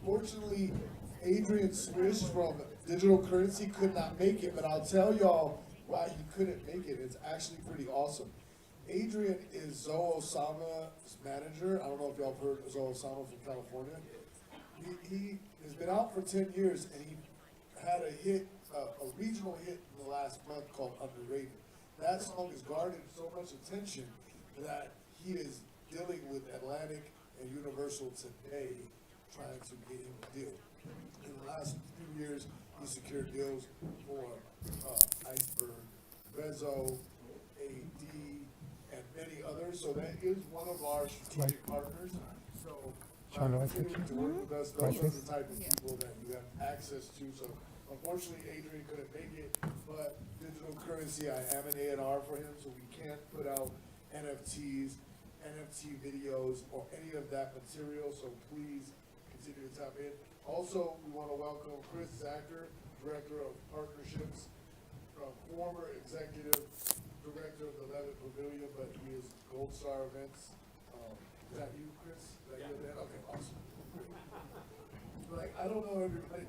Unfortunately, Adrian Swish from Digital Currency could not make it, but I'll tell y'all why he couldn't make it. It's actually pretty awesome. Adrian is Zoe Osama's manager. I don't know if y'all have heard of Zoe Osama from California. He has been out for 10 years, and he had a hit, a regional hit in the last month called Underrated. That song has garnered so much attention that he is dealing with Atlantic and Universal today, trying to get him a deal. In the last few years, he secured deals for Iceberg, Rezo, AD, and many others. So that is one of our strategic partners. So continuing to work with us, those are the type of people that you have access to. So unfortunately, Adrian couldn't make it, but Digital Currency, I am an A&R for him, so we can't put out NFTs, NFT videos, or any of that material. So please continue to tap in. Also, we want to welcome Chris Zacher, Director of Partnerships, former Executive Director of the Levitt Pavilion, but he is Gold Star Events. Is that you, Chris? Is that you there? Okay, awesome. Like, I don't know everybody.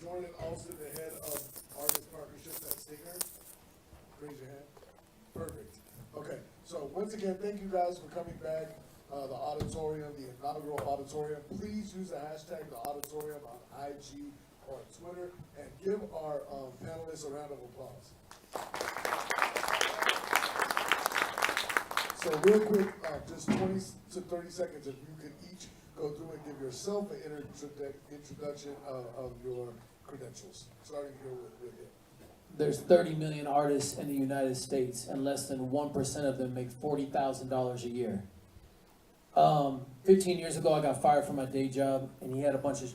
Jordan Alston, the head of Artist Partnerships at Singer. Raise your hand. Perfect. Okay, so once again, thank you guys for coming back. The auditorium, the inaugural auditorium. Please use the hashtag the auditorium on IG or Twitter, and give our panelists a round of applause. So real quick, just 20 to 30 seconds, if you could each go through and give yourself an introduction of your credentials, starting here with it. There's 30 million artists in the United States, and less than 1% of them make $40,000 a year. 15 years ago, I got fired from my day job, and he had a bunch of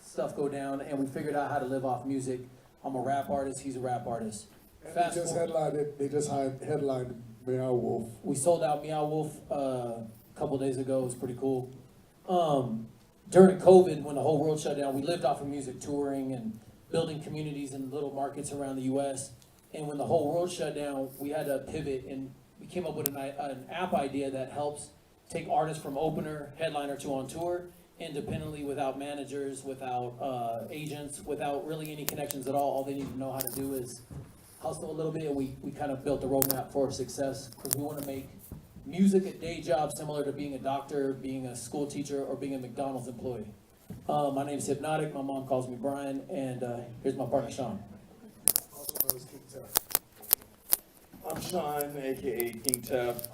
stuff go down, and we figured out how to live off music. I'm a rap artist, he's a rap artist. And they just headlined Meow Wolf. We sold out Meow Wolf a couple days ago. It was pretty cool. During COVID, when the whole world shut down, we lived off of music, touring and building communities in little markets around the U.S. And when the whole world shut down, we had to pivot, and we came up with an app idea that helps take artists from opener, headliner to on tour, independently, without managers, without agents, without really any connections at all. All they need to know how to do is hustle a little bit, and we kind of built a roadmap for success, because we want to make music a day job similar to being a doctor, being a school teacher, or being a McDonald's employee. My name's Hypnotic, my mom calls me Brian, and here's my partner, Sean. Also known as King Tef. I'm Sean, aka King Tef.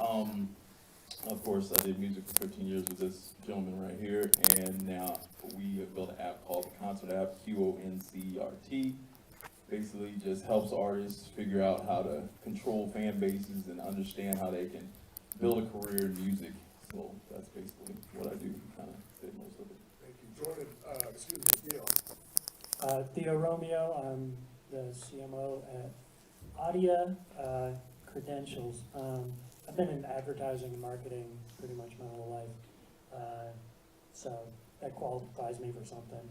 Of course, I did music for 15 years with this gentleman right here, and now we have built an app called the Concert App, QONCRT. Basically, just helps artists figure out how to control fan bases and understand how they can build a career in music. So that's basically what I do, kind of did most of it. Thank you. Jordan, Theo. Theo Romeo, I'm the CMO at Audia. Credentials. I've been in advertising and marketing pretty much my whole life, so that qualifies me for something.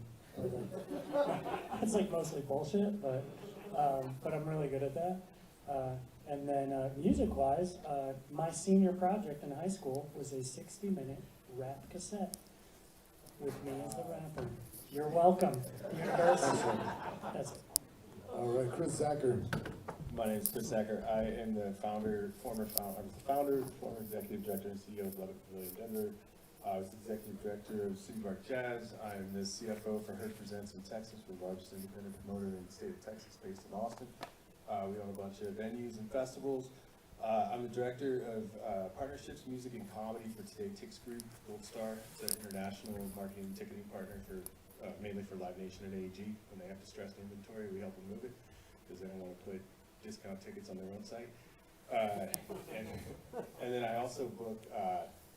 It's like mostly bullshit, but I'm really good at that. And then music-wise, my senior project in high school was a 60-minute rap cassette with me as the rapper. You're welcome, University. That's it. All right, Chris Zacher. My name is Chris Zacher. I am the former executive director and CEO of Levitt Pavilion Denver. I was the executive director of City Park Jazz. I am the CFO for Hertz Presents in Texas. We're the largest independent promoter in the state of Texas, based in Austin. We own a bunch of venues and festivals. I'm the director of partnerships, music, and comedy for Today Tix Group, Gold Star. It's an international marketing and ticketing partner for mainly for Live Nation and AEG. When they have distressed inventory, we help them move it because they don't want to put discount tickets on their own site. And then I also book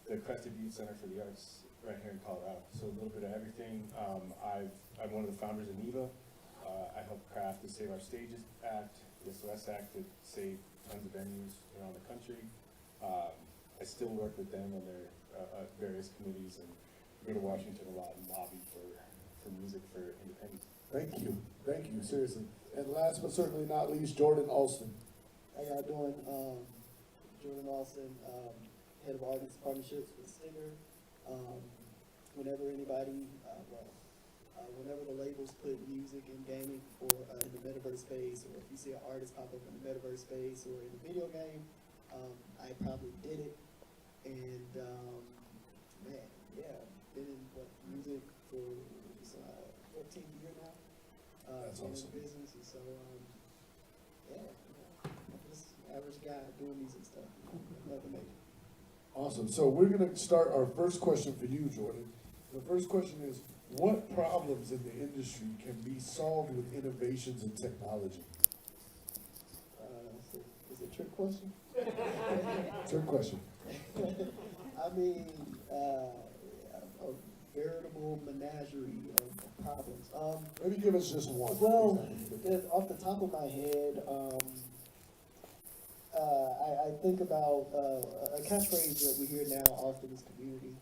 the Crested Butte Center for the Arts right here in Colorado. So a little bit of everything. I'm one of the founders of NEVA. I helped craft the Save Our Stages Act, the SOS Act, to save tons of venues around the country. I still work with them on their various committees and go to Washington a lot and lobby for music for independence. Thank you, seriously. And last but certainly not least, Jordan Alston. How y'all doing? Jordan Austin, head of Artist Partnerships with Singer. whenever anybody, whenever the labels put music and gaming for in the metaverse space, or if you see an artist pop up in the metaverse space or in a video game, I probably did it. And man, yeah, been in music for 14 years now. That's been awesome. in business, and so yeah, I'm just an average guy doing music stuff. Nothing major. Awesome. So we're gonna start our first question for you, Jordan. The first question is, what problems in the industry can be solved with innovations in technology? Is it a trick question? Trick question. I mean, a veritable menagerie of problems. Maybe give us just one. Well, off the top of my head, I think about a catchphrase that we hear now often is community.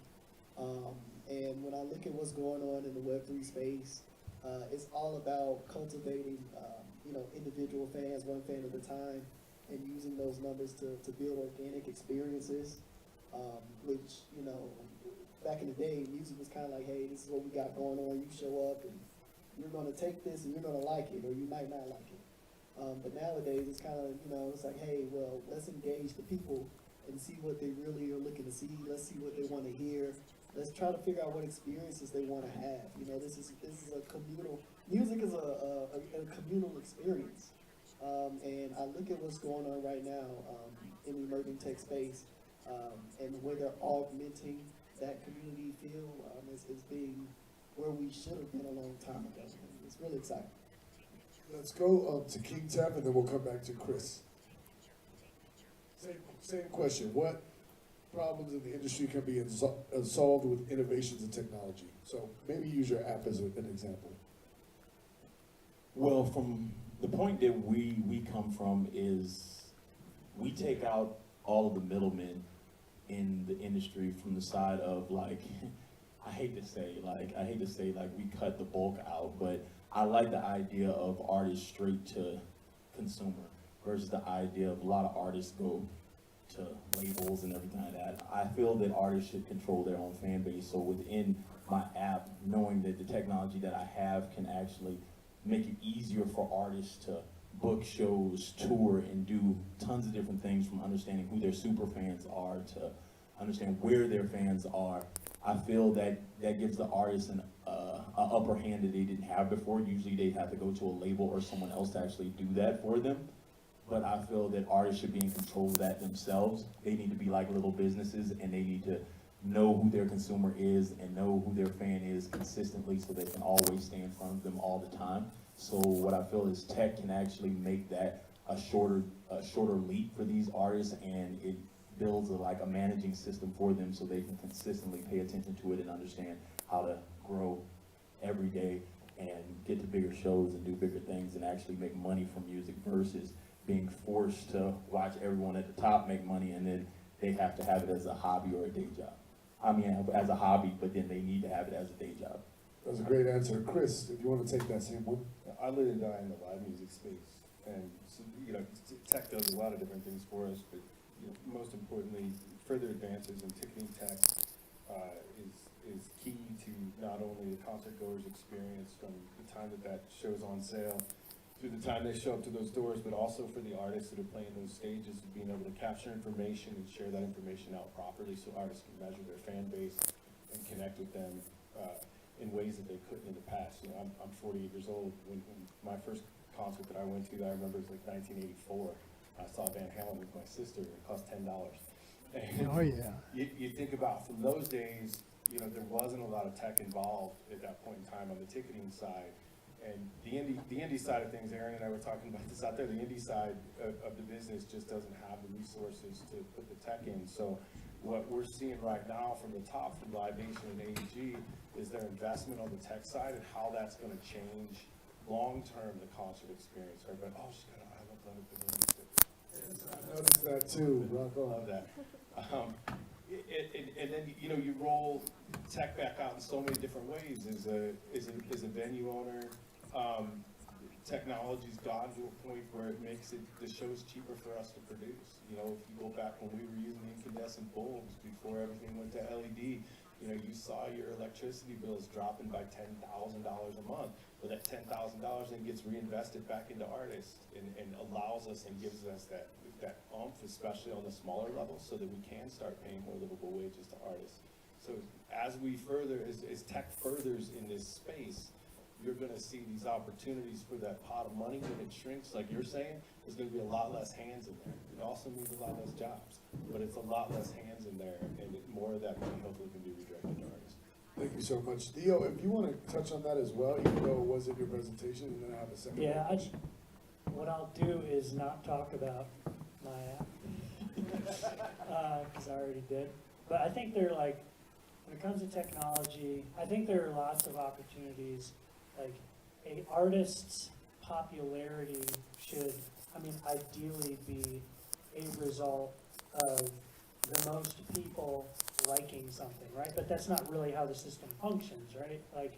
And when I look at what's going on in the Web3 space, it's all about cultivating, individual fans, one fan at a time, and using those numbers to build organic experiences, which, back in the day, music was kind of like, hey, this is what we got going on. You show up and you're going to take this and you're going to like it, or you might not like it. But nowadays, it's kind of, it's like, hey, well, let's engage the people and see what they really are looking to see. Let's see what they want to hear. Let's try to figure out what experiences they want to have. This is a communal, music is a communal experience. And I look at what's going on right now in the emerging tech space, and the way they're augmenting that community feel is being where we should have been a long time ago. It's really exciting. Let's go to King Tap, and then we'll come back to Chris. Same question. What problems in the industry can be solved with innovations in technology? So maybe use your app as an example. Well, from the point that we come from is we take out all of the middlemen in the industry from the side of I hate to say we cut the bulk out, but I like the idea of artists straight to consumer versus the idea of a lot of artists go to labels and everything like that. I feel that artists should control their own fan base. So within my app, knowing that the technology that I have can actually make it easier for artists to book shows, tour, and do tons of different things, from understanding who their super fans are to understand where their fans are. I feel that gives the artists an upper hand that they didn't have before. Usually they'd have to go to a label or someone else to actually do that for them. But I feel that artists should be in control of that themselves. They need to be like little businesses, and they need to know who their consumer is and know who their fan is consistently, so they can always stay in front of them all the time. So what I feel is tech can actually make that a shorter leap for these artists, and it builds a managing system for them so they can consistently pay attention to it and understand how to grow every day and get to bigger shows and do bigger things and actually make money from music, versus being forced to watch everyone at the top make money and then they have to have it as a hobby or a day job. I mean, as a hobby, but then they need to have it as a day job. That was a great answer. Chris, if you want to take that same one. I live and die in the live music space, and so, tech does a lot of different things for us, but most importantly, further advances in ticketing tech is key to not only the concert goer's experience from the time that show's on sale through the time they show up to those doors, but also for the artists that are playing those stages, being able to capture information and share that information out properly so artists can measure their fan base and connect with them in ways that they couldn't in the past. I'm 48 years old. When my first concert that I went to, I remember it was 1984. I saw Van Halen with my sister. It cost $10. And Oh yeah. you think about from those days, there wasn't a lot of tech involved at that point in time on the ticketing side. And the indie side of things, Aaron and I were talking about this out there, the indie side of the business just doesn't have the resources to put the tech in. So what we're seeing right now from the top, from Live Nation and AEG, is their investment on the tech side and how that's going to change long-term the concert experience. Everybody, oh, she's got an I Love Leonard Balloon sticker. I noticed that too. Rock on. Love that. And then you roll tech back out in so many different ways. As a venue owner, technology's gotten to a point where it makes the shows cheaper for us to produce. If you go back when we were using incandescent bulbs before everything went to LED, You know, you saw your electricity bills dropping by $10,000 a month, but that $10,000 then gets reinvested back into artists and allows us and gives us that oomph, especially on the smaller levels, so that we can start paying more livable wages to artists. So as we further, as tech furthers in this space, you're gonna see these opportunities for that pot of money when it shrinks, like you're saying, there's gonna be a lot less hands in there. It also means a lot less jobs, but it's a lot less hands in there, and more of that money hopefully can be redirected to artists. Thank you so much. Theo, if you want to touch on that as well, even though it was in your presentation, and then I have a second. Yeah, question. what I'll do is not talk about my app, because I already did. But I think they're like, when it comes to technology, I think there are lots of opportunities. Like, a artist's popularity should, ideally be a result of the most people liking something, right? But that's not really how the system functions, right? Like,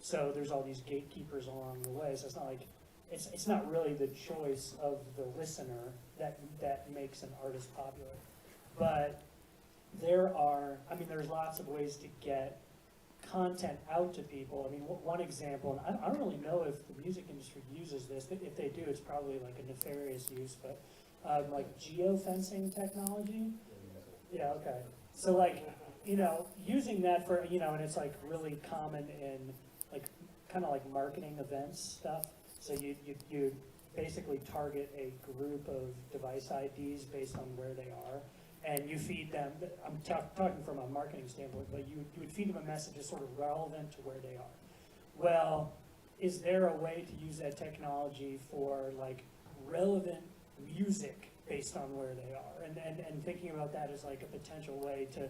so there's all these gatekeepers along the way, so it's not like, it's not really the choice of the listener that makes an artist popular. But there's lots of ways to get content out to people. One example, and I don't really know if the music industry uses this. If they do, it's probably like a nefarious use, but like geofencing technology. Yeah, okay. So like, using that for, and it's like really common in like, kind of like marketing events stuff. So you basically target a group of device IDs based on where they are, and you feed them, I'm talking from a marketing standpoint, but you would feed them a message that's sort of relevant to where they are. Well, is there a way to use that technology for like relevant music based on where they are? And thinking about that as like a potential way to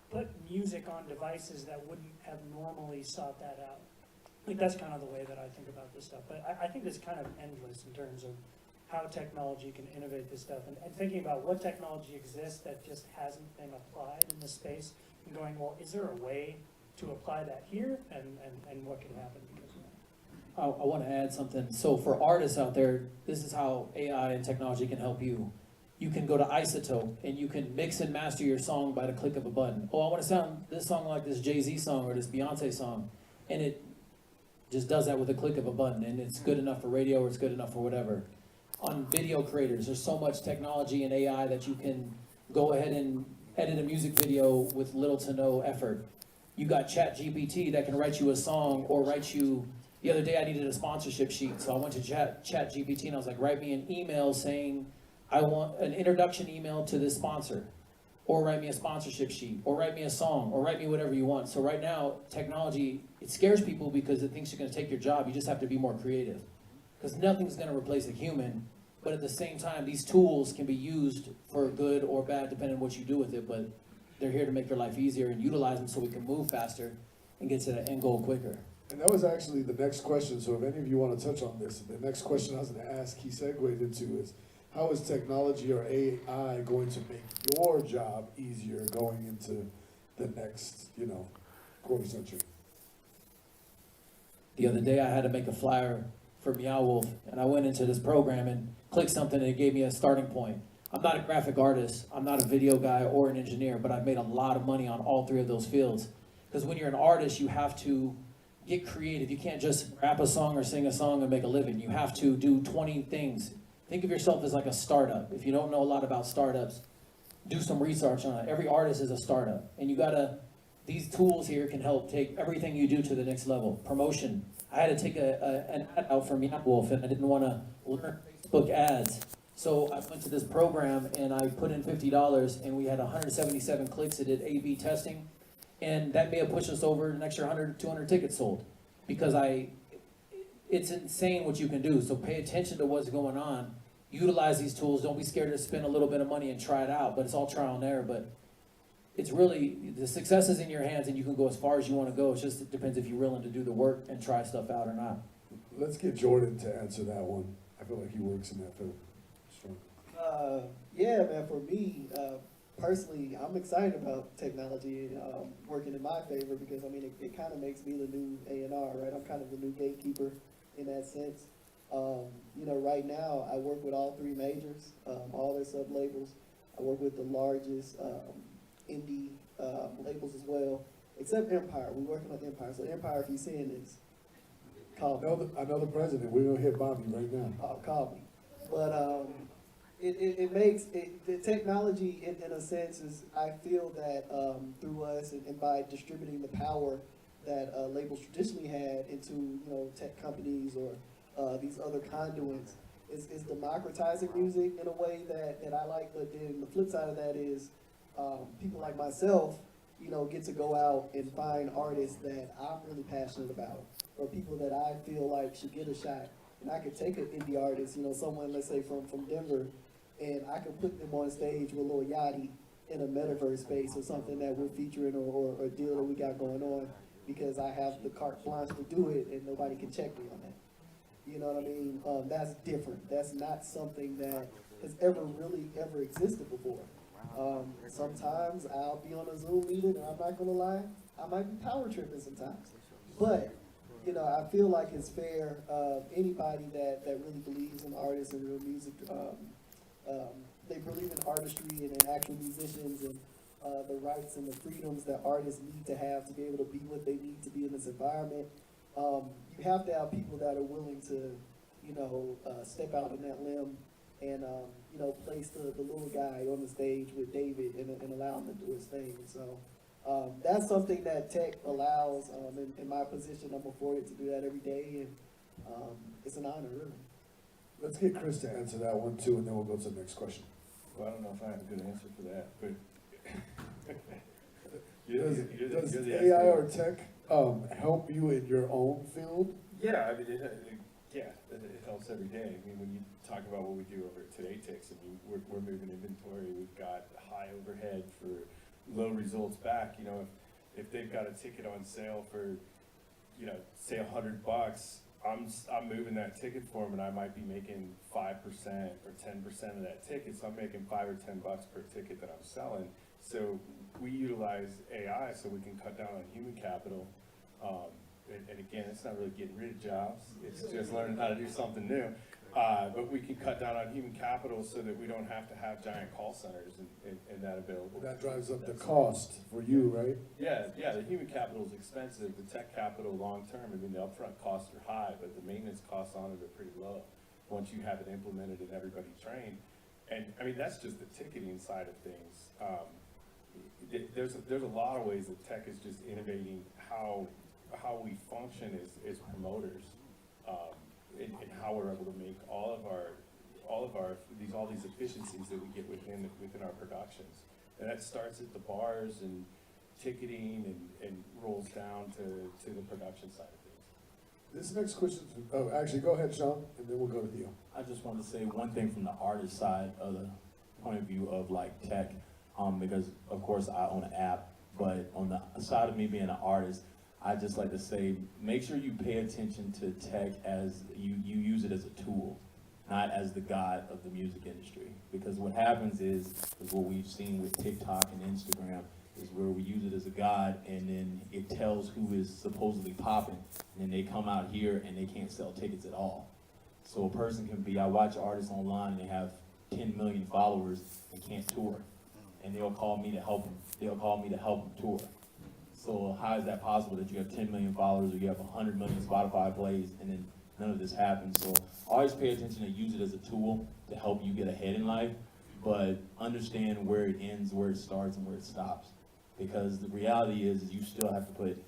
put music on devices that wouldn't have normally sought that out. Like, that's kind of the way that I think about this stuff. But I think it's kind of endless in terms of how technology can innovate this stuff, and thinking about what technology exists that just hasn't been applied in this space, and going, well, is there a way to apply that here, and what can happen because of that? I want to add something. So for artists out there, this is how AI and technology can help you. You can go to Isotope and you can mix and master your song by the click of a button. Oh, I want to sound this song like this Jay-Z song or this Beyonce song, and it just does that with a click of a button, and it's good enough for radio or it's good enough for whatever. On video creators, there's so much technology and AI that you can go ahead and edit a music video with little to no effort. You got ChatGPT that can write you a song or write you, the other day I needed a sponsorship sheet, so I went to ChatGPT and I was like, write me an email saying, I want an introduction email to this sponsor, or write me a sponsorship sheet, or write me a song, or write me whatever you want. So right now, technology, it scares people because it thinks you're gonna take your job. You just have to be more creative. Because nothing's gonna replace a human, but at the same time, these tools can be used for good or bad, depending on what you do with it, but they're here to make your life easier and utilize them so we can move faster and get to the end goal quicker. And that was actually the next question, so if any of you want to touch on this, the next question I was going to ask, he segued into is, how is technology or AI going to make your job easier going into the next, quarter century? The other day I had to make a flyer for Meow Wolf, and I went into this program and clicked something and it gave me a starting point. I'm not a graphic artist, I'm not a video guy or an engineer, but I've made a lot of money on all three of those fields. Because when you're an artist, you have to get creative. You can't just rap a song or sing a song and make a living. You have to do 20 things. Think of yourself as like a startup. If you don't know a lot about startups, do some research on it. Every artist is a startup. And these tools here can help take everything you do to the next level. Promotion. I had to take an ad out for Meow Wolf, and I didn't want to learn Facebook ads. So I went to this program and I put in $50 and we had 177 clicks. It did A/B testing. And that may have pushed us over an extra 100, 200 tickets sold. Because it's insane what you can do. So pay attention to what's going on. Utilize these tools. Don't be scared to spend a little bit of money and try it out. But it's all trial and error. But it's really, the success is in your hands and you can go as far as you want to go. It depends if you're willing to do the work and try stuff out or not. Let's get Jordan to answer that one. I feel like he works in that field. Yeah, man, for me, personally, I'm excited about technology working in my favor because, it kind of makes me the new A&R, right? I'm kind of the new gatekeeper in that sense. Right now, I work with all three majors, all their sub-labels. I work with the largest indie labels as well, except Empire. We're working on Empire. So Empire, if you're seeing this, call me. I know the president, we're gonna hit Bobby right now. Call me. But it makes the technology in a sense is, I feel that through us and by distributing the power that labels traditionally had into tech companies or these other conduits is democratizing music in a way that I like. But then the flip side of that is people like myself get to go out and find artists that I'm really passionate about, or people that I feel like should get a shot. And I could take an indie artist, someone, let's say from Denver, and I could put them on stage with Lil Yachty in a metaverse space or something that we're featuring or a deal that we got going on, because I have the carte blanche to do it and nobody can check me on that. You know what I mean? That's different. That's not something that has ever existed before. Sometimes I'll be on a Zoom meeting, and I'm not gonna lie, I might be power tripping sometimes. But, I feel like it's fair, anybody that really believes in artists and real music, they believe in artistry and in actual musicians and the rights and the freedoms that artists need to have to be able to be what they need to be in this environment. You have to have people that are willing to, step out on that limb and, place the little guy on the stage with David and allow him to do his thing. So that's something that tech allows. In my position, I'm afforded to do that every day, and it's an honor, really. Let's get Chris to answer that one too, and then we'll go to the next question. Well, I don't know if I have a good answer for that, but. Does AI or tech help you in your own field? Yeah, I mean, it helps every day. I mean, when you talk about what we do over at Today Ticks, I mean, we're moving inventory. We've got high overhead for low results back. If they've got a ticket on sale for, say $100, I'm moving that ticket for them, and I might be making 5% or 10% of that ticket. So I'm making $5 or $10 per ticket that I'm selling. So we utilize AI so we can cut down on human capital. And again, it's not really getting rid of jobs. It's just learning how to do something new. But we can cut down on human capital so that we don't have to have giant call centers and that available. That drives up the cost for you, right? Yeah, the human capital is expensive. The tech capital long term, I mean, the upfront costs are high, but the maintenance costs on it are pretty low once you have it implemented and everybody trained. And I mean, that's just the ticketing side of things. There's a lot of ways that tech is just innovating how we function as promoters, and how we're able to make all these efficiencies that we get within our productions. And that starts at the bars and ticketing and rolls down to the production side of things. This next question, actually, go ahead, Sean, and then we'll go to you. I just want to say one thing from the artist side of the point of view of like tech, because of course I own an app, but on the side of me being an artist, I just like to say, make sure you pay attention to tech as you use it as a tool, not as the god of the music industry. Because what happens is what we've seen with TikTok and Instagram, is where we use it as a god, and then it tells who is supposedly popping, and then they come out here and they can't sell tickets at all. So a person can be, I watch artists online and they have 10 million followers and can't tour, and they'll call me to help them. They'll call me to help them tour. So how is that possible that you have 10 million followers or you have 100 million Spotify plays and then none of this happens? So always pay attention and use it as a tool to help you get ahead in life, but understand where it ends, where it starts, and where it stops. Because the reality is you still have to put,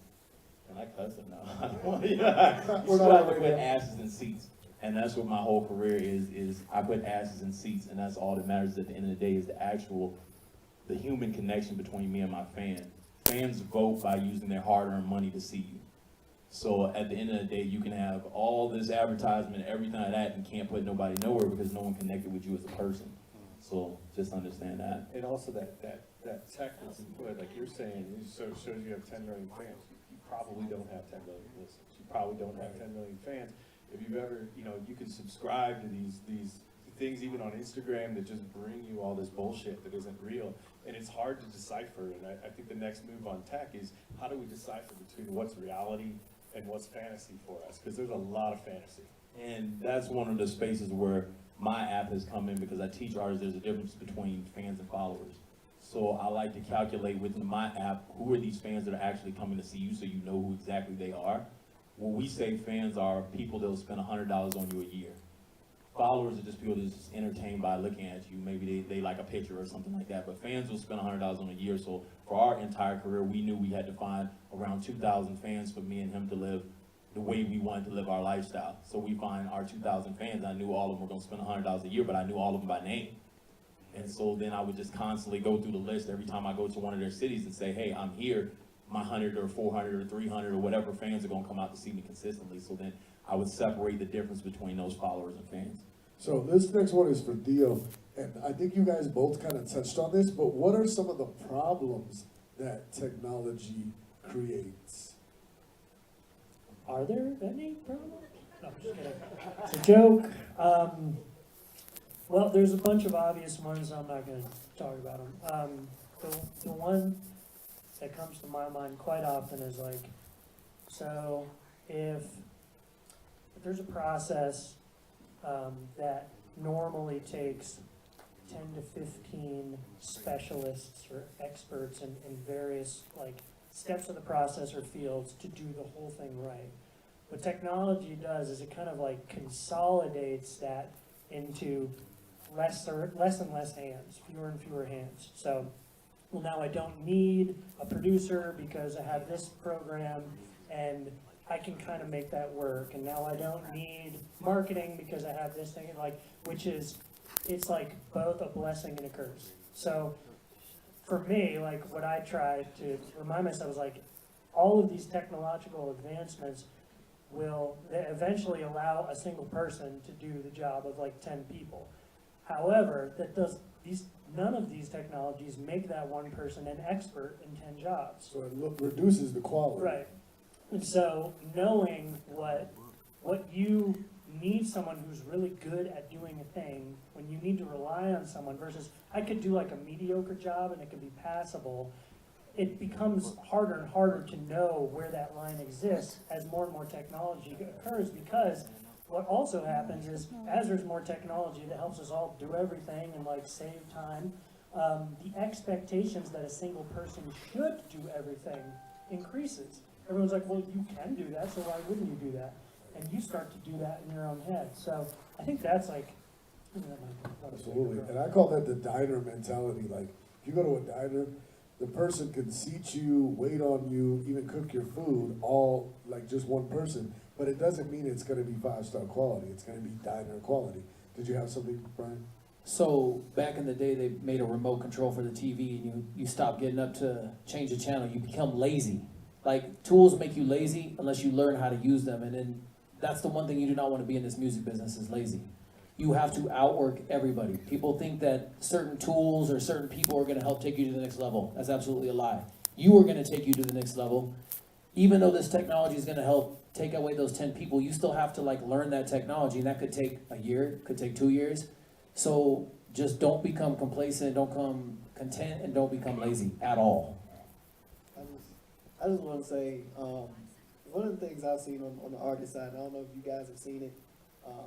and I cuss it now, you still have to put asses in seats. And that's what my whole career is I put asses in seats, and that's all that matters at the end of the day is the human connection between me and my fan. Fans vote by using their hard-earned money to see you. So at the end of the day, you can have all this advertisement, everything like that, and can't put nobody nowhere because no one connected with you as a person. So just understand that. And also that tech that's employed, like you're saying, it shows you have 10 million fans. You probably don't have 10 million listeners. You probably don't have 10 million fans. If you've ever, you can subscribe to these things even on Instagram that just bring you all this bullshit that isn't real. And it's hard to decipher. And I think the next move on tech is how do we decipher between what's reality and what's fantasy for us? Because there's a lot of fantasy. And that's one of the spaces where my app has come in because I teach artists there's a difference between fans and followers. So I like to calculate within my app, who are these fans that are actually coming to see you, so you know who exactly they are. When we say fans are people that will spend $100 on you a year. Followers are just people that's just entertained by looking at you. Maybe they like a picture or something like that. But fans will spend $100 on a year. So for our entire career, we knew we had to find around 2,000 fans for me and him to live the way we wanted to live our lifestyle. So we find our 2,000 fans. I knew all of them were going to spend $100 a year, but I knew all of them by name. And so then I would just constantly go through the list every time I go to one of their cities and say, hey, I'm here. My 100 or 400 or 300 or whatever fans are going to come out to see me consistently. So then I would separate the difference between those followers and fans. So this next one is for Theo, and I think you guys both kind of touched on this, but what are some of the problems that technology creates? Are there any problems? No, I'm just kidding. It's a joke. Well, there's a bunch of obvious ones. I'm not going to talk about them. The one that comes to my mind quite often is like, so if there's a process that normally takes 10 to 15 specialists or experts in various like steps of the process or fields to do the whole thing right. What technology does is it kind of like consolidates that into less and less hands, fewer and fewer hands. So, well, now I don't need a producer because I have this program and I can kind of make that work. And now I don't need marketing because I have this thing, like, which is, it's like both a blessing and a curse. So for me, like what I try to remind myself is like all of these technological advancements will eventually allow a single person to do the job of like 10 people. However, none of these technologies make that one person an expert in 10 jobs. So it reduces the quality. Right. And so knowing what you need someone who's really good at doing a thing, when you need to rely on someone versus I could do like a mediocre job and it could be passable, it becomes harder and harder to know where that line exists as more and more technology occurs, because what also happens is as there's more technology that helps us all do everything and like save time, the expectations that a single person should do everything increases. Everyone's like, well, you can do that, so why wouldn't you do that? And you start to do that in your own head. So I think that's like, Absolutely, and I call that the diner mentality. Like, if you go to a diner, the person can seat you, wait on you, even cook your food, all like just one person. But it doesn't mean it's going to be 5-star quality. It's going to be diner quality. Did you have something, Brian? So back in the day, they made a remote control for the TV, and you stop getting up to change the channel. You become lazy. Like, tools make you lazy unless you learn how to use them. And then that's the one thing you do not want to be in this music business, is lazy. You have to outwork everybody. People think that certain tools or certain people are going to help take you to the next level. That's absolutely a lie. You are going to take you to the next level. Even though this technology is going to help take away those 10 people, you still have to like learn that technology, and that could take a year, could take 2 years. So just don't become complacent, don't become content, and don't become lazy at all. I just want to say, one of the things I've seen on the artist side, I don't know if you guys have seen it,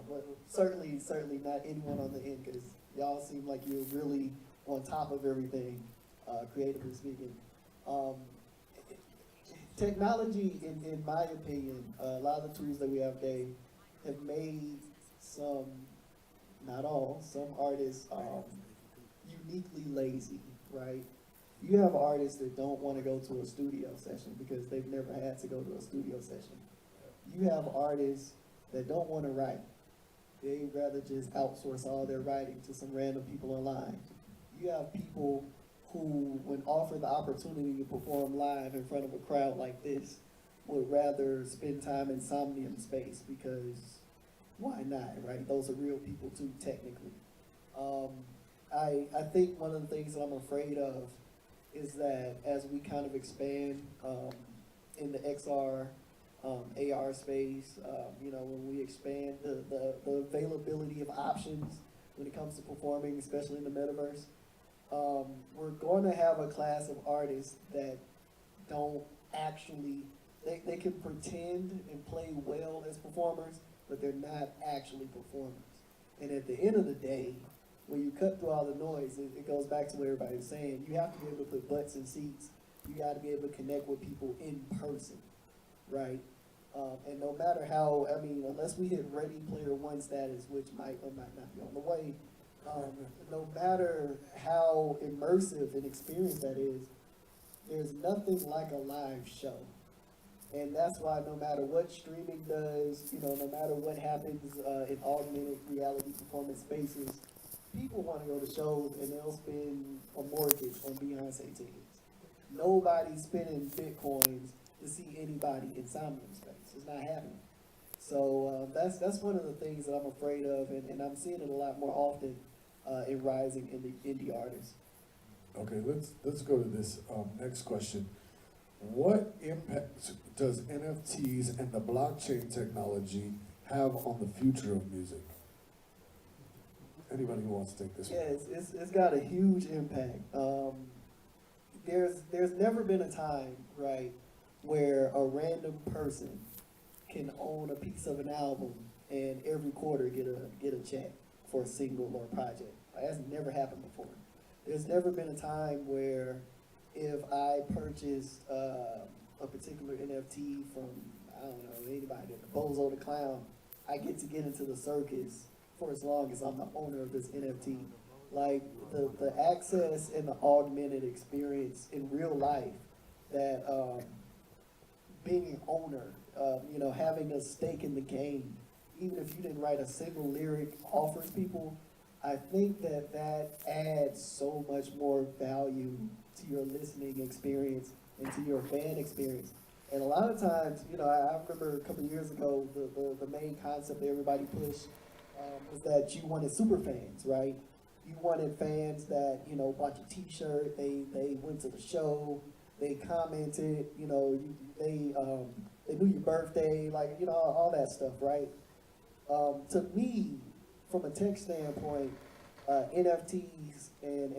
but certainly not anyone on the end, because y'all seem like you're really on top of everything, creatively speaking. Technology, in my opinion, a lot of the tools that we have today have made some, not all, some artists uniquely lazy, right? You have artists that don't want to go to a studio session because they've never had to go to a studio session. You have artists that don't want to write. They'd rather just outsource all their writing to some random people online. You have people who, when offered the opportunity to perform live in front of a crowd like this, would rather spend time in Somnium space, because why not, right? Those are real people too, technically. I think one of the things that I'm afraid of is that as we kind of expand in the XR, AR space, when we expand the availability of options when it comes to performing, especially in the metaverse, we're going to have a class of artists that don't actually, they can pretend and play well as performers, but they're not actually performers. And at the end of the day, when you cut through all the noise, it goes back to what everybody was saying. You have to be able to put butts in seats. You got to be able to connect with people in person, right? And no matter how, I mean, unless we hit Ready Player One status, which might or might not be on the way, no matter how immersive an experience that is, there's nothing like a live show. And that's why no matter what streaming does, you know, no matter what happens in augmented reality performance spaces, people want to go to shows and they'll spend a mortgage on Beyonce tickets. Nobody's spending Bitcoins to see anybody in Simon space. It's not happening. So that's one of the things that I'm afraid of, and I'm seeing it a lot more often in rising indie artists. Okay, let's go to this next question. What impact does NFTs and the blockchain technology have on the future of music? Anybody who wants to take this one? Yeah, it's got a huge impact. There's never been a time, right, where a random person can own a piece of an album and every quarter get a check for a single or a project. That's never happened before. There's never been a time where if I purchased a particular NFT from, I don't know, anybody, Bozo the Clown, I get to get into the circus for as long as I'm the owner of this NFT. Like the access and the augmented experience in real life that being an owner, you know, having a stake in the game, even if you didn't write a single lyric, offers people, I think that adds so much more value to your listening experience and to your fan experience. And a lot of times, you know, I remember a couple of years ago, the main concept that everybody pushed was that you wanted super fans, right? You wanted fans that, you know, bought your t-shirt, they went to the show, they commented, you know, they knew your birthday, like, you know, all that stuff, right? To me, from a tech standpoint, NFTs and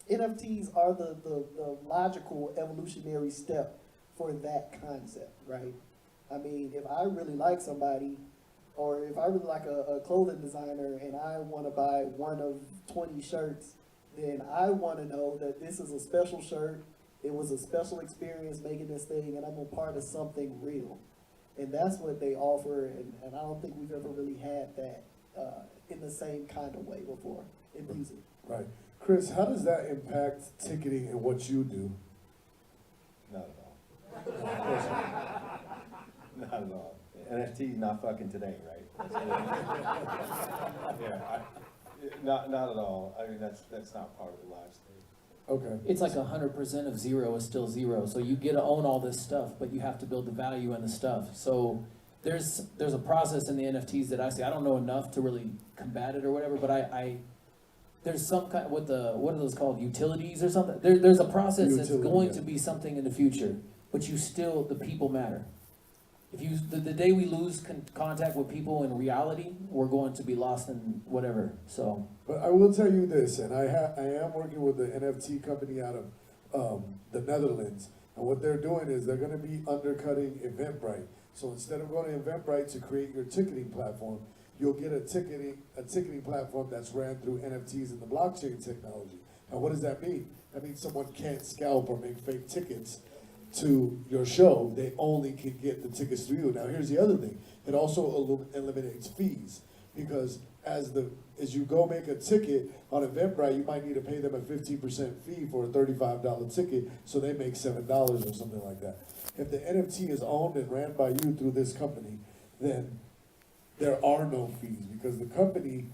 NFTs are the logical evolutionary step for that concept, right? I mean, if I really like somebody, or if I really like a clothing designer and I want to buy one of 20 shirts, then I want to know that this is a special shirt, it was a special experience making this thing, and I'm a part of something real. And that's what they offer, and I don't think we've ever really had that in the same kind of way before in music. Right. Chris, how does that impact ticketing and what you do? Not at all. Not at all. NFT's not fucking today, right? Yeah, not at all. I mean, that's not part of the live stage. Okay. It's like 100% of zero is still zero. So you get to own all this stuff, but you have to build the value in the stuff. So there's a process in the NFTs that I see. I don't know enough to really combat it or whatever, but I there's some kind what are those called, utilities or something? There's a process that's going to be something in the future, but you still, the people matter. If you the day we lose contact with people in reality, we're going to be lost in whatever. So, But I will tell you this, and I am working with the NFT company out of the Netherlands, and what they're doing is they're going to be undercutting Eventbrite. So instead of going to Eventbrite to create your ticketing platform, you'll get a ticketing platform that's ran through NFTs and the blockchain technology. And what does that mean? That means someone can't scalp or make fake tickets to your show. They only can get the tickets through you. Now here's the other thing. It also eliminates fees, because as you go make a ticket on Eventbrite, you might need to pay them a 15% fee for a $35 ticket, so they make $7 or something like that. If the NFT is owned and ran by you through this company, then there are no fees, because the company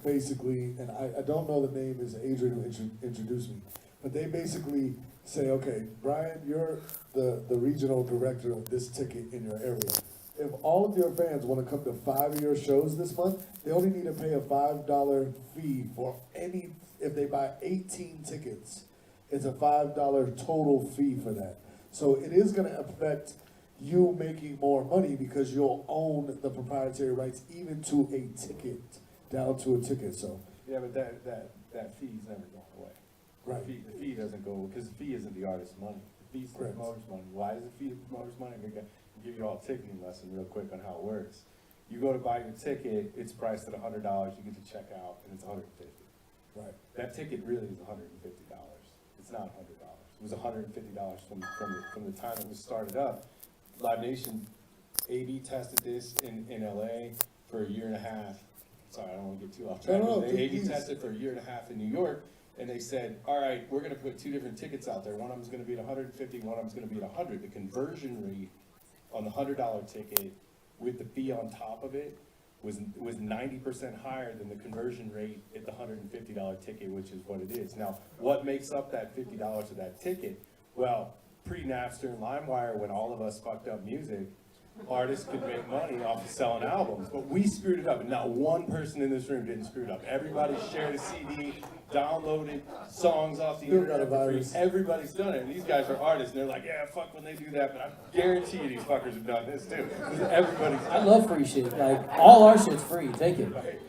basically, and I don't know the name, is Adrian who introduced me, but they basically say, okay, Brian, you're the regional director of this ticket in your area. If all of your fans want to come to 5 of your shows this month, they only need to pay a $5 fee for if they buy 18 tickets, it's a $5 total fee for that. So it is going to affect you making more money, because you'll own the proprietary rights even to a ticket, down to a ticket. So Yeah, but that fee's never going away. right. The fee doesn't go, because the fee isn't the artist's money. The fee's the Correct. promoter's money. Why is the fee the promoter's money? I'm gonna give you all a ticketing lesson real quick on how it works. You go to buy your ticket, it's priced at $100, you get to check out, and it's $150. Right. That ticket really is $150. It's not $100. It was $150 from the time it was started up. Live Nation A/B tested this in LA for a year and a half. Sorry, I don't want to get too off track. No, They A/B please. tested for a year and a half in New York, and they said, all right, we're gonna put two different tickets out there. One of them's gonna be at 150, one of them's gonna be at 100. The conversion rate on the $100 ticket with the fee on top of it was 90% higher than the conversion rate at the $150 ticket, which is what it is. Now, what makes up that $50 of that ticket? Well, pre-Napster and LimeWire, when all of us fucked up music, artists could make money off of selling albums, but we screwed it up, and not one person in this room didn't screw it up. Everybody shared a CD, downloaded songs off the Still internet got a for free. virus. Everybody's done it, and these guys are artists, and they're like, yeah, fuck when they do that, but I guarantee you these fuckers have done this too. Everybody's I love free shit. Like, all our shit's free. Take it. Right.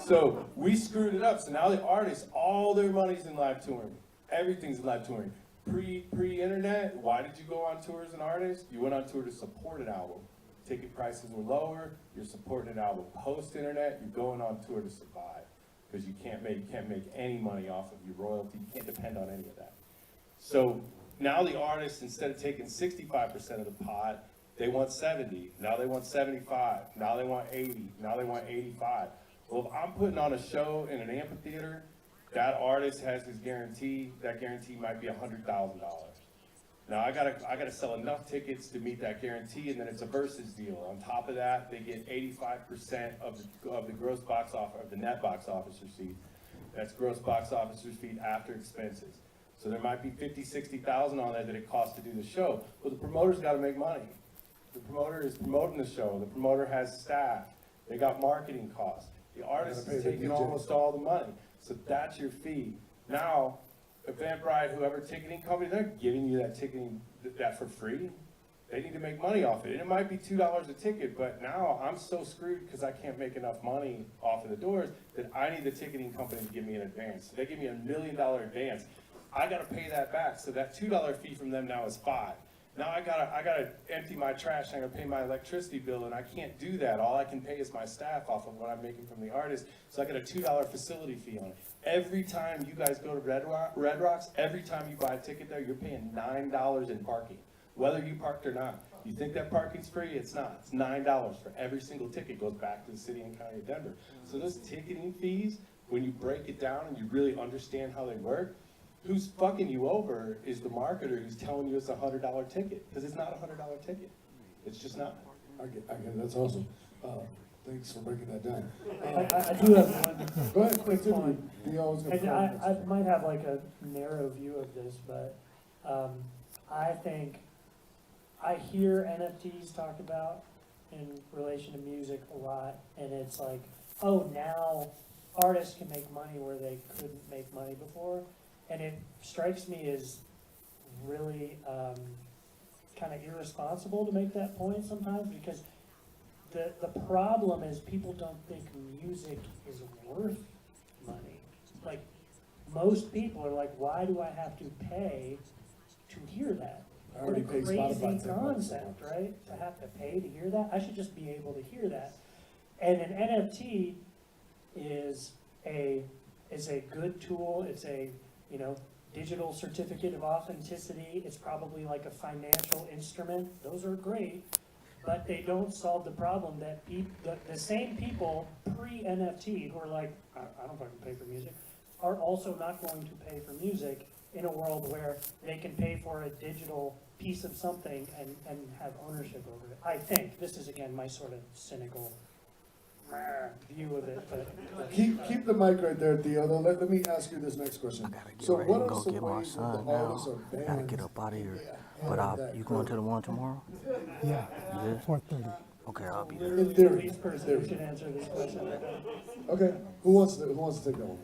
So we screwed it up. So now the artists, all their money's in live touring. Everything's in live touring. Pre-internet, why did you go on tour as an artist? You went on tour to support an album. Ticket prices were lower, you're supporting an album. Post-internet, you're going on tour to survive. Because you can't make any money off of your royalty. You can't depend on any of that. So now the artists, instead of taking 65% of the pot, they want 70. Now they want 75. Now they want 80. Now they want 85. Well, if I'm putting on a show in an amphitheater, that artist has his guarantee. That guarantee might be $100,000. Now I gotta sell enough tickets to meet that guarantee, and then it's a versus deal. On top of that, they get 85% of the gross box office, of the net box office receipt. That's gross box office receipt after expenses. So there might be 50, 60,000 on that it costs to do the show. Well, the promoter's got to make money. The promoter is promoting the show. The promoter has staff. They got marketing costs. The artist Gotta is pay the taking DJ. almost all the money. So that's your fee. Now, Eventbrite, whoever ticketing company, they're giving you that ticketing, that for free. They need to make money off it. And it might be $2 a ticket, but now I'm so screwed because I can't make enough money off of the doors that I need the ticketing company to give me an advance. So they give me $1 million advance. I gotta pay that back. So that $2 fee from them now is $5. Now I gotta empty my trash, I gotta pay my electricity bill, and I can't do that. All I can pay is my staff off of what I'm making from the artist. So I got a $2 facility fee on it. Every time you guys go to Red Rocks, every time you buy a ticket there, you're paying $9 in parking, whether you parked or not. You think that parking's free? It's not. It's $9 for every single ticket. Goes back to the city and county of Denver. So those ticketing fees, when you break it down and you really understand how they work, who's fucking you over is the marketer who's telling you it's a $100 ticket, because it's not a $100 ticket. It's just not. I get it. That's awesome. Thanks for breaking that down. I do have one Go ahead, quick continue. point. Theo was gonna And follow next. I might have like a narrow view of this, but I think I hear NFTs talked about in relation to music a lot, and it's like, oh, now artists can make money where they couldn't make money before, and it strikes me as really kind of irresponsible to make that point sometimes, because the problem is people don't think music is worth money. Like, most people are like, why do I have to pay to hear that? I already What a paid Spotify crazy $10 a concept, month. right? To have to pay to hear that? I should just be able to hear that. And an NFT is a good tool. It's a, digital certificate of authenticity. It's probably like a financial instrument. Those are great, but they don't solve the problem that the same people pre-NFT who are like, I don't fucking pay for music, are also not going to pay for music in a world where they can pay for a digital piece of something and have ownership over it. I think, this is again my sort of cynical view of it, but. Keep the mic right there, Theo. Though let me ask you this next question. Gotta get So ready what and are go some get my ways that son the artists now. or bands Gotta get up out of here. handle But that you going to the one tomorrow? Yeah, You did? 4:30. Okay, I'll be there. Literally In the theory. least person who should answer this question right now. Okay, who wants to take that one?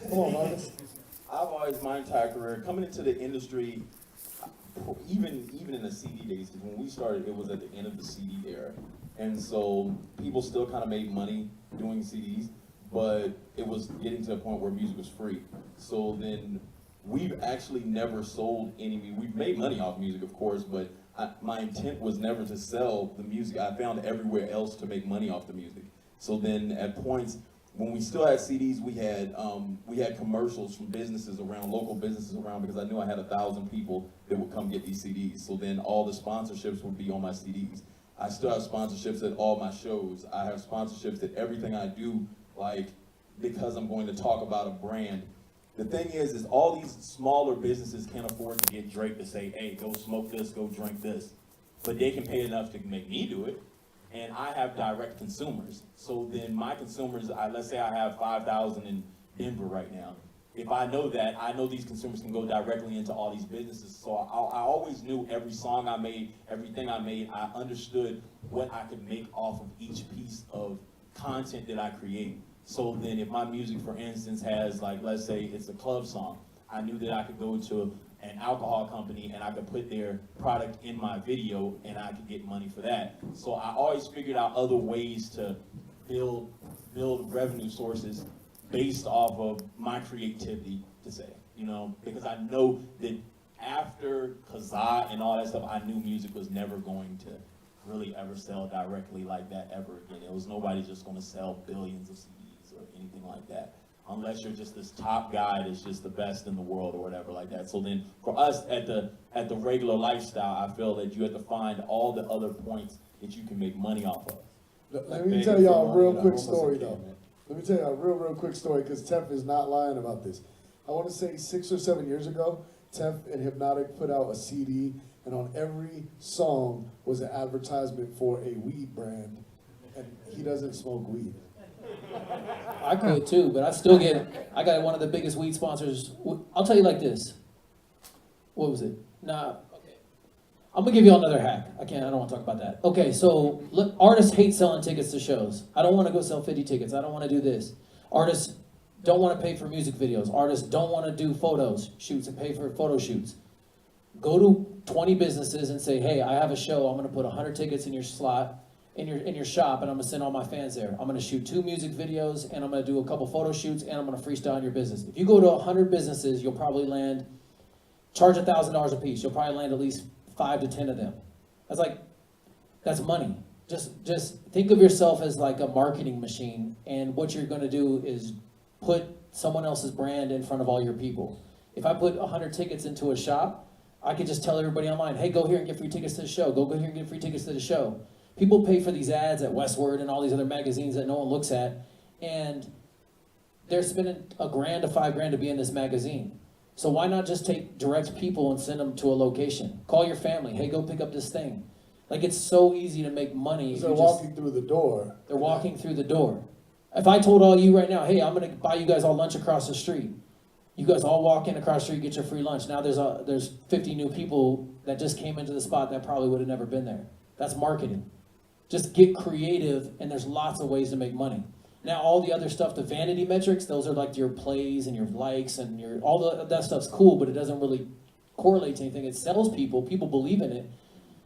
Come on, Marcus. I've always, my entire career, coming into the industry, even in the CD days, because when we started, it was at the end of the CD era. And so people still kind of made money doing CDs, but it was getting to a point where music was free. So then we've actually never sold any music. We've made money off music, of course, but my intent was never to sell the music. I found everywhere else to make money off the music. So then at points, when we still had CDs, we had commercials from businesses around, local businesses around, because I knew I had 1,000 people that would come get these CDs. So then all the sponsorships would be on my CDs. I still have sponsorships at all my shows. I have sponsorships at everything I do, like, because I'm going to talk about a brand. The thing is all these smaller businesses can't afford to get Drake to say, hey, go smoke this, go drink this. But they can pay enough to make me do it. And I have direct consumers. So then my consumers, let's say I have 5,000 in Denver right now. If I know that, I know these consumers can go directly into all these businesses. So I always knew every song I made, everything I made, I understood what I could make off of each piece of content that I create. So then if my music, for instance, has, like, let's say it's a club song, I knew that I could go to an alcohol company and I could put their product in my video and I could get money for that. So I always figured out other ways to build revenue sources based off of my creativity, to say, you know, because I know that after Kazaa and all that stuff, I knew music was never going to really ever sell directly like that ever again. It was nobody just going to sell billions of CDs or anything like that, unless you're just this top guy that's just the best in the world or whatever like that. So then for us at the regular lifestyle, I feel that you have to find all the other points that you can make money off of. Let me tell y'all a real quick story though. Let me tell you a real quick story, because Tef is not lying about this. I want to say 6 or 7 years ago, Tef and Hypnotic put out a CD, and on every song was an advertisement for a weed brand, and he doesn't smoke weed. I quit too, but I got one of the biggest weed sponsors. I'll tell you like this. What was it? Nah, okay. I'm gonna give you another hack. I don't want to talk about that. Okay, so look, artists hate selling tickets to shows. I don't want to go sell 50 tickets. I don't want to do this. Artists don't want to pay for music videos. Artists don't want to do shoots and pay for photo shoots. Go to 20 businesses and say, hey, I have a show. I'm gonna put 100 tickets in your slot, in your shop, and I'm gonna send all my fans there. I'm gonna shoot 2 music videos, and I'm gonna do a couple photo shoots, and I'm gonna freestyle in your business. If you go to 100 businesses, you'll probably charge $1,000 a piece. You'll probably land at least 5 to 10 of them. That's money. Just think of yourself as like a marketing machine, and what you're gonna do is put someone else's brand in front of all your people. If I put 100 tickets into a shop, I could just tell everybody online, hey, go here and get free tickets to the show. Go here and get free tickets to the show. People pay for these ads at Westward and all these other magazines that no one looks at, and they're spending $1,000 to $5,000 to be in this magazine. So why not just take direct people and send them to a location? Call your family, hey, go pick up this thing. Like, it's so easy to make money. They're walking through the door. They're walking through the door. If I told all you right now, hey, I'm gonna buy you guys all lunch across the street. You guys all walk in across the street, get your free lunch. Now there's 50 new people that just came into the spot that probably would have never been there. That's marketing. Just get creative, and there's lots of ways to make money. Now, all the other stuff, the vanity metrics, those are like your plays and your likes and that stuff's cool, but it doesn't really correlate to anything. It sells people. People believe in it.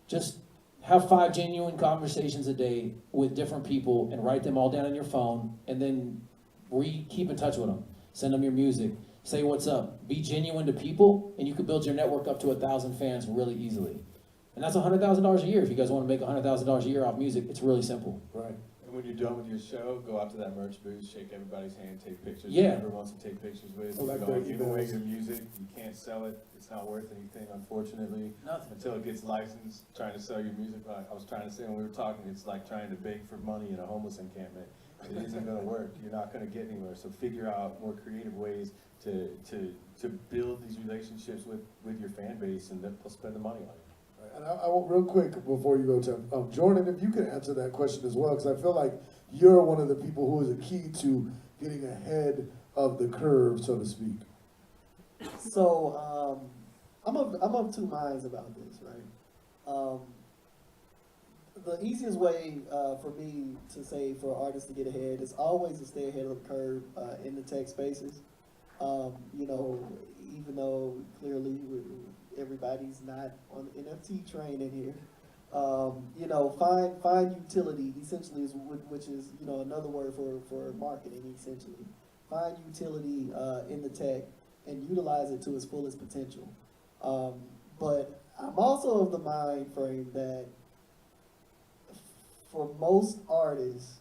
Just have 5 genuine conversations a day with different people and write them all down on your phone, and then keep in touch with them. Send them your music. Say what's up. Be genuine to people, and you can build your network up to 1,000 fans really easily. And that's $100,000 a year. If you guys want to make $100,000 a year off music, it's really simple. Right. And when you're done with your show, go out to that merch booth, shake everybody's hand, take pictures. Yeah. Whoever wants to take pictures with. Well, like Don't the give away emails. your music. You can't sell it. It's not worth anything, unfortunately. Nothing. Until it gets licensed. Trying to sell your music, like I was trying to say when we were talking, it's like trying to beg for money in a homeless encampment. It isn't going to work. You're not going to get anywhere. So figure out more creative ways to build these relationships with your fan base, and then spend the money on it. And I want real quick before you go, Tim, Jordan, if you could answer that question as well, because I feel like you're one of the people who is a key to getting ahead of the curve, so to speak. So I'm of 2 minds about this, right? The easiest way for me to say for artists to get ahead is always to stay ahead of the curve in the tech spaces. You know, even though clearly everybody's not on the NFT train in here, you know, find utility essentially is which is, you know, another word for marketing essentially. Find utility in the tech and utilize it to its fullest potential. But I'm also of the mind frame that for most artists,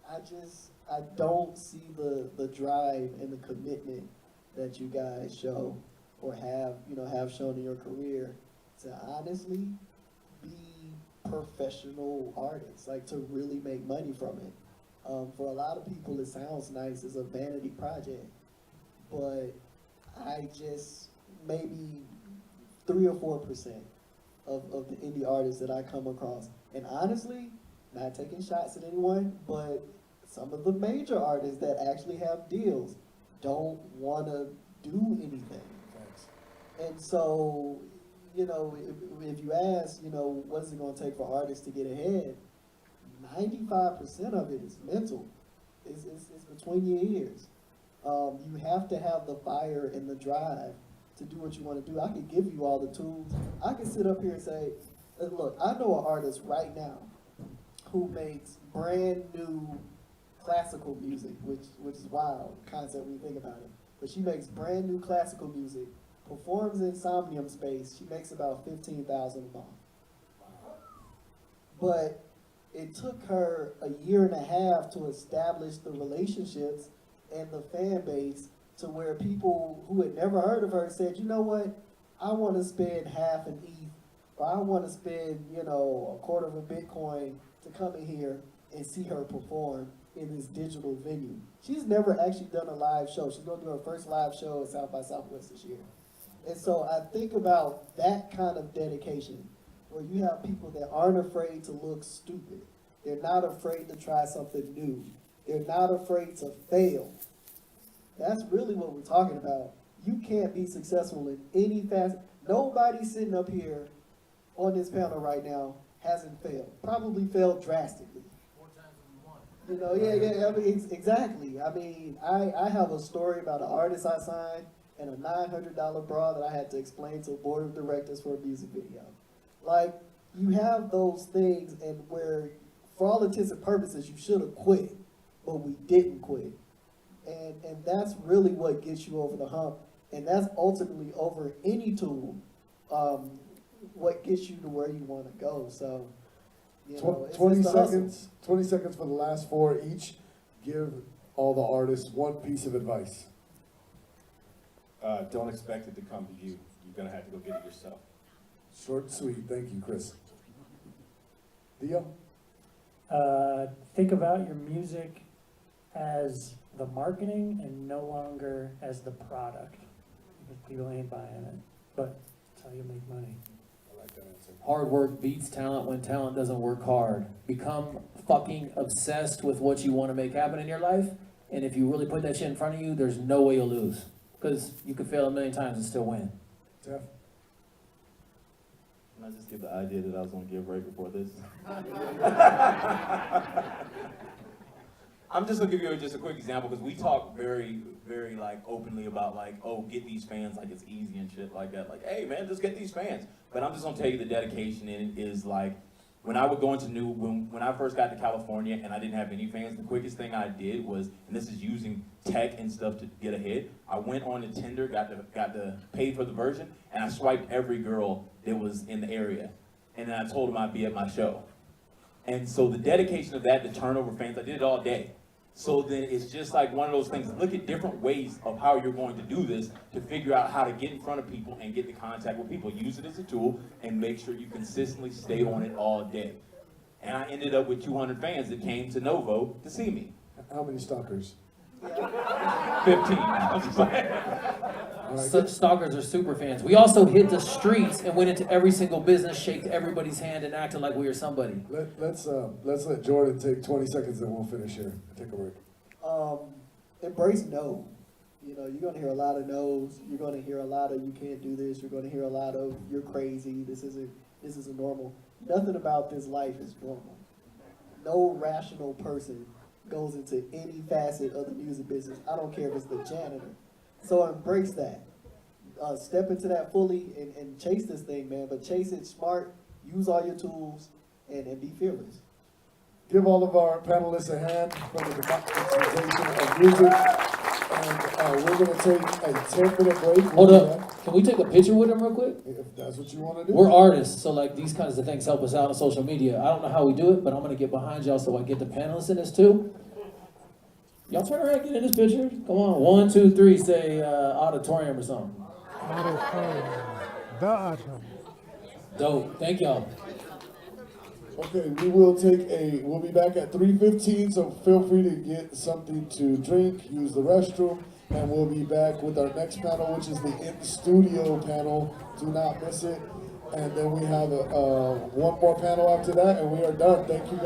I don't see the drive and the commitment that you guys show or have shown in your career to honestly be professional artists, like to really make money from it. For a lot of people, it sounds nice as a vanity project, but I just, maybe 3 or 4% of the indie artists that I come across, and honestly, not taking shots at anyone, but some of the major artists that actually have deals don't want to do anything. And so, if you ask, what is it going to take for artists to get ahead, 95% of it is mental. It's between your ears. You have to have the fire and the drive to do what you want to do. I could give you all the tools. I could sit up here and say, look, I know an artist right now who makes brand new classical music, which is wild concept when you think about it. But she makes brand new classical music, performs in Somnium Space. She makes about $15,000 a month. But it took her a year and a half to establish the relationships and the fan base to where people who had never heard of her said, you know what, I want to spend half an ETH, or I want to spend, a quarter of a Bitcoin to come in here and see her perform in this digital venue. She's never actually done a live show. She's going to do her first live show at South by Southwest this year. And so I think about that kind of dedication, where you have people that aren't afraid to look stupid. They're not afraid to try something new. They're not afraid to fail. That's really what we're talking about. You can't be successful in any facet. Nobody sitting up here on this panel right now hasn't failed. Probably failed drastically. More times than one. Yeah, I mean, exactly. I mean, I have a story about an artist I signed and a $900 bra that I had to explain to a board of directors for a music video. Like, you have those things, and where, for all intents and purposes, you should have quit, but we didn't quit. And that's really what gets you over the hump, and that's ultimately over any tool, what gets you to where you want to go. So, it's 20 just the hustle. seconds. 20 seconds for the last four. Each give all the artists one piece of advice. Don't expect it to come to you. You're gonna have to go get it yourself. Short and sweet. Thank you, Chris. Theo? Think about your music as the marketing and no longer as the product. Because people ain't buying it, but it's how you make money. I like that answer. Hard work beats talent when talent doesn't work hard. Become fucking obsessed with what you want to make happen in your life, and if you really put that shit in front of you, there's no way you'll lose. Because you could fail a million times and still win. Jeff? Can I just give the idea that I was gonna give right before this? I'm just gonna give you just a quick example, because we talk very, very openly about get these fans, it's easy and shit like that. Like, hey man, just get these fans. But I'm just gonna tell you the dedication in it is when I would go into when I first got to California and I didn't have any fans, the quickest thing I did was, and this is using tech and stuff to get ahead, I went on to Tinder, got the paid for the version, and I swiped every girl that was in the area. And then I told them I'd be at my show. And so the dedication of that, the turnover fans, I did it all day. So then it's just one of those things. Look at different ways of how you're going to do this to figure out how to get in front of people and get in contact with people. Use it as a tool and make sure you consistently stay on it all day. And I ended up with 200 fans that came to Novo to see me. How many stalkers? 15. I was just like, Such stalkers are super fans. We also hit the streets and went into every single business, shaked everybody's hand, and acted like we were somebody. Let's let Jordan take 20 seconds and we'll finish here. Take a break. Embrace no. You're going to hear a lot of no's. You're going to hear a lot of you can't do this. You're going to hear a lot of you're crazy. This isn't normal. Nothing about this life is normal. No rational person goes into any facet of the music business. I don't care if it's the janitor. So embrace that. Step into that fully and chase this thing, man. But chase it smart. Use all your tools and be fearless. Give all of our panelists a hand for the democratization of music. And we're gonna take a 10-minute break. Hold up, can we take a picture with them real quick? If that's what you wanna do. We're artists, so like these kinds of things help us out on social media. I don't know how we do it, but I'm gonna get behind y'all so I get the panelists in this too. Y'all turn around, get in this picture. Come on, 1, 2, 3, say auditorium or something. Dope, thank y'all. Okay, we'll be back at 3:15, so feel free to get something to drink, use the restroom, and we'll be back with our next panel, which is the in-studio panel. Do not miss it. And then we have one more panel after that, and we are done. Thank you guys.